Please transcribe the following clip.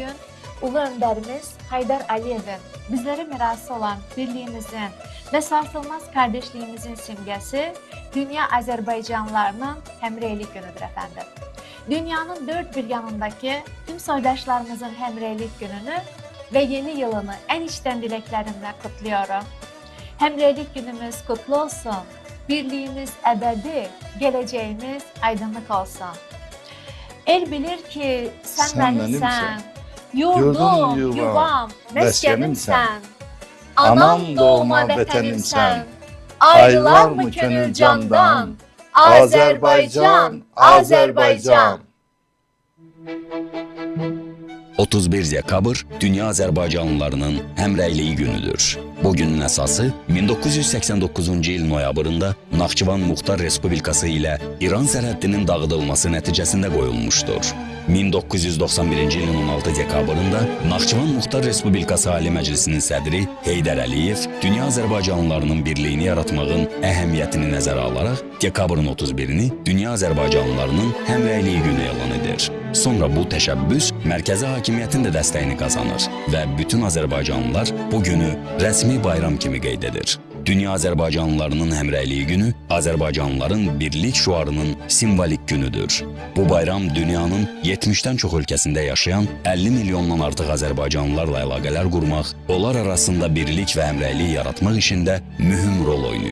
bugün ulu önderimiz Heydər Əliyevin bizlere mirası olan birliğimizin ve sarsılmaz kardeşliğimizin simgesi Dünya Azərbaycanlılarının Həmrəylik günüdür efendim. Dünyanın dört bir yanındaki tüm soydaşlarımızın Həmrəylik gününü ve yeni yılını en içten dileklerimle kutluyorum. Həmrəylik günümüz kutlu olsun. Birliğimiz ebedi, geleceğimiz aydınlık olsun. El bilir ki sen benimsen, yurdum, yuvam, meskenimsen, anam doğma vətənimsən, ayrılar mı könül candan, Azerbaycan, Azerbaycan. 31 dekabr Dünya Azərbaycanlılarının həmrəyliyi günüdür. Bu günün əsası 1989-cu il noyabrında Naxçıvan Muxtar Respublikası ilə İran sərhəddinin dağıdılması nəticəsində qoyulmuşdur. 1991-ci ilin 16 dekabrında Naxçıvan Muxtar Respublikası Ali Məclisinin sədri Heydər Əliyev Dünya Azərbaycanlılarının birliyini yaratmağın əhəmiyyətini nəzərə alaraq dekabrın 31-ni Dünya Azərbaycanlılarının həmrəyliyi günü elan edir. Sonra bu təşəbbüs mərkəzi hakimiyyətin də dəstəyini qazanır və bütün Azərbaycanlılar bu günü rəsmi bayram kimi qeyd edir. Dünya Azərbaycanlılarının həmrəyliyi günü Azərbaycanlıların birlik şüarının simvolik günüdür. Bu bayram dünyanın 70-dən çox ölkəsində yaşayan 50 milyondan artıq Azərbaycanlılarla əlaqələr qurmaq, onlar arasında birlik və həmrəylik yaratmaq işində mühüm rol oynayır.